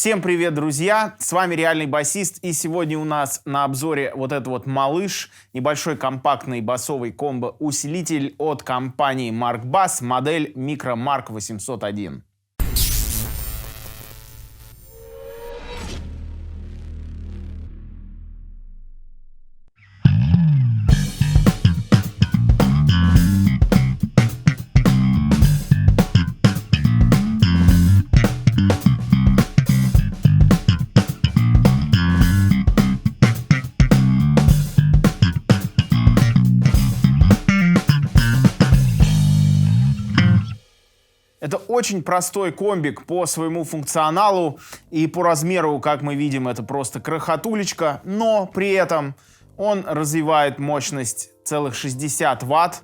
Всем привет, друзья! С вами Реальный басист, и сегодня у нас на обзоре вот этот вот малыш, небольшой компактный басовый комбо-усилитель от компании Mark Bass, модель Micro Mark 801. Это очень простой комбик по своему функционалу и по размеру, как мы видим, это просто крохотулечка, но при этом он развивает мощность целых 60 Вт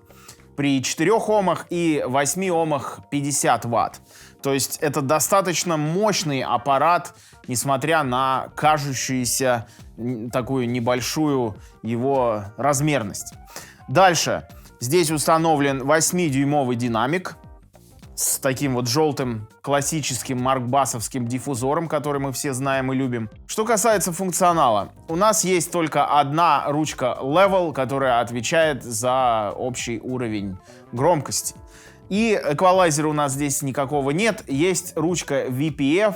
при 4 Омах и 8 Омах 50 Вт. То есть это достаточно мощный аппарат, несмотря на кажущуюся такую небольшую его размерность. Дальше. Здесь установлен 8-дюймовый динамик с таким вот желтым классическим маркбасовским диффузором, который мы все знаем и любим. Что касается функционала, у нас есть только одна ручка Level, которая отвечает за общий уровень громкости. И эквалайзера у нас здесь никакого нет. Есть ручка VPF,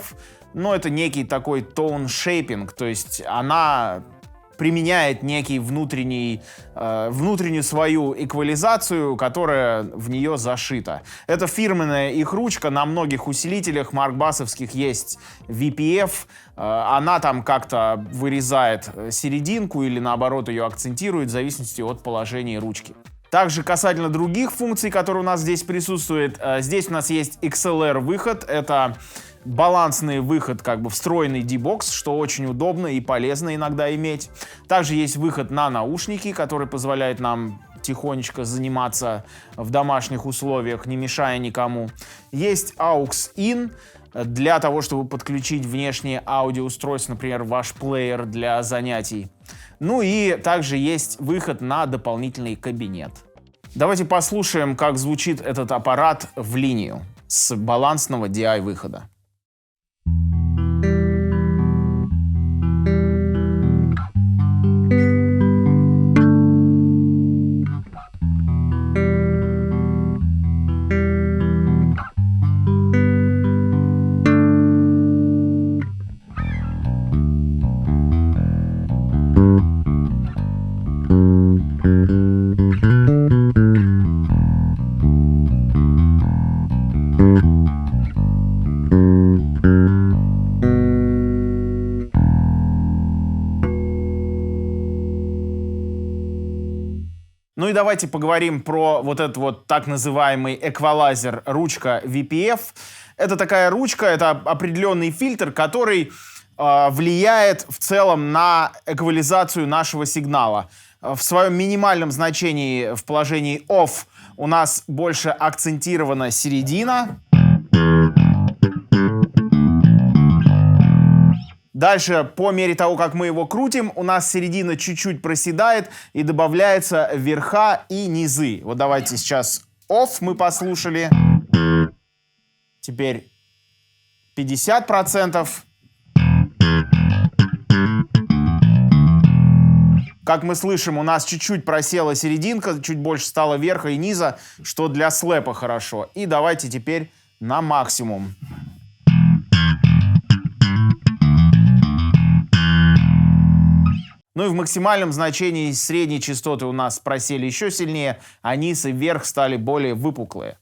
но это некий такой tone shaping, то есть она применяет некий внутреннюю свою эквализацию, которая в нее зашита. Это фирменная их ручка, на многих усилителях маркбасовских есть VPF, она там как-то вырезает серединку или наоборот ее акцентирует в зависимости от положения ручки. Также касательно других функций, которые у нас здесь присутствуют, здесь у нас есть XLR выход, это балансный выход, как бы встроенный D-Box, что очень удобно и полезно иногда иметь. Также есть выход на наушники, который позволяет нам тихонечко заниматься в домашних условиях, не мешая никому. Есть AUX-IN для того, чтобы подключить внешнее аудиоустройство, например, ваш плеер для занятий. Ну и также есть выход на дополнительный кабинет. Давайте послушаем, как звучит этот аппарат в линию с балансного DI-выхода. Ну и давайте поговорим про вот этот вот так называемый эквалайзер ручка VPF. Это такая ручка, это определенный фильтр, который влияет в целом на эквализацию нашего сигнала. В своем минимальном значении в положении OFF у нас больше акцентирована середина. Дальше, по мере того, как мы его крутим, у нас середина чуть-чуть проседает и добавляются верха и низы. Вот давайте сейчас OFF мы послушали. Теперь 50%. Как мы слышим, у нас чуть-чуть просела серединка, чуть больше стало верха и низа, что для слэпа хорошо. И давайте теперь на максимум. Ну и в максимальном значении средние частоты у нас просели еще сильнее, а низ и вверх стали более выпуклые.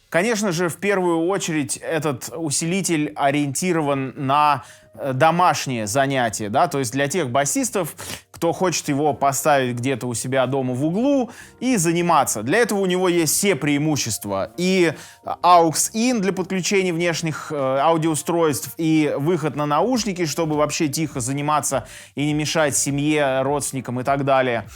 Конечно же, в первую очередь этот усилитель ориентирован на домашние занятия, да, то есть для тех басистов, кто хочет его поставить где-то у себя дома в углу и заниматься. Для этого у него есть все преимущества. И AUX-IN для подключения внешних аудиоустройств, и выход на наушники, чтобы вообще тихо заниматься и не мешать семье, родственникам и так далее.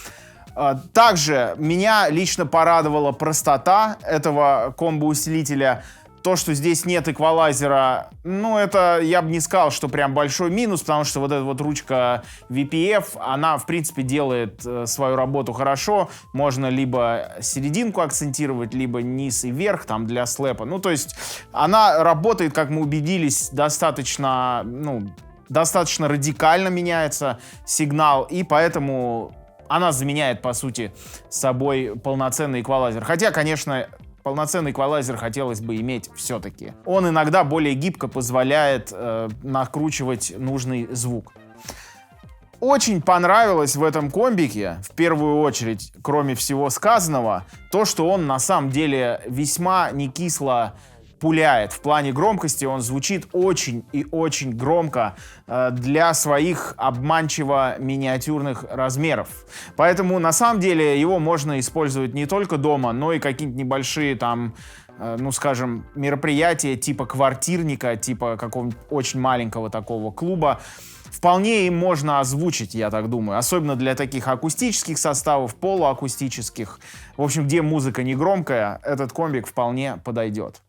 Также меня лично порадовала простота этого комбо-усилителя. То, что здесь нет эквалайзера, ну, это я бы не сказал, что прям большой минус, потому что вот эта вот ручка VPF, она, в принципе, делает свою работу хорошо. Можно либо серединку акцентировать, либо низ и верх, там, для слэпа. Ну, то есть она работает, как мы убедились, достаточно радикально меняется сигнал, и поэтому она заменяет, по сути, собой полноценный эквалайзер. Хотя, конечно, полноценный эквалайзер хотелось бы иметь все-таки. Он иногда более гибко позволяет накручивать нужный звук. Очень понравилось в этом комбике, в первую очередь, кроме всего сказанного, то, что он на самом деле весьма не кисло пуляет. В плане громкости он звучит очень и очень громко для своих обманчиво миниатюрных размеров. Поэтому на самом деле его можно использовать не только дома, но и какие-нибудь небольшие там, ну скажем, мероприятия типа квартирника, типа какого-нибудь очень маленького такого клуба. Вполне им можно озвучить, я так думаю. Особенно для таких акустических составов, полуакустических. В общем, где музыка не громкая, этот комбик вполне подойдет.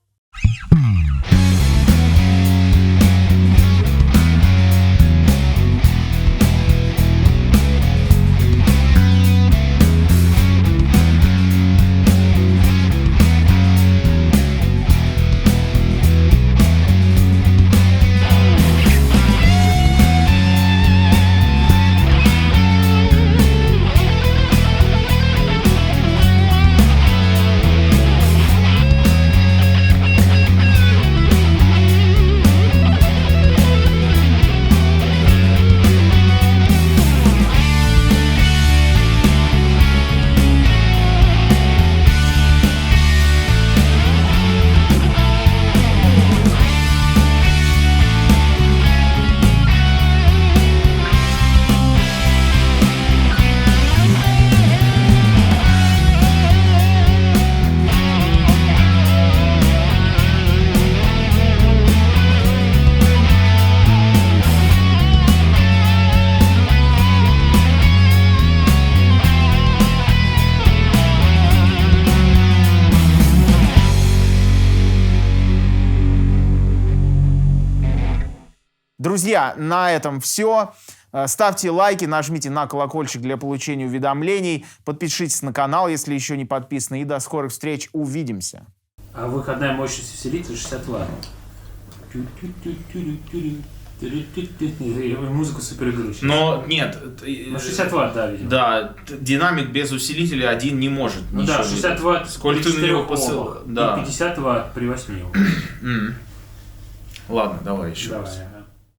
Друзья, на этом все. Ставьте лайки, нажмите на колокольчик для получения уведомлений. Подпишитесь на канал, если еще не подписаны. И до скорых встреч. Увидимся. А выходная мощность усилителя 60 Вт. Музыка супер игрушечная. Но нет. 60 Вт, да, видимо. Да, динамик без усилителя один не может. Ну да, 60 Вт сколько при ты на него 4 посыл? Омах, Да. и 50 Вт при 8 Омах. Ладно, давай еще Давай. раз.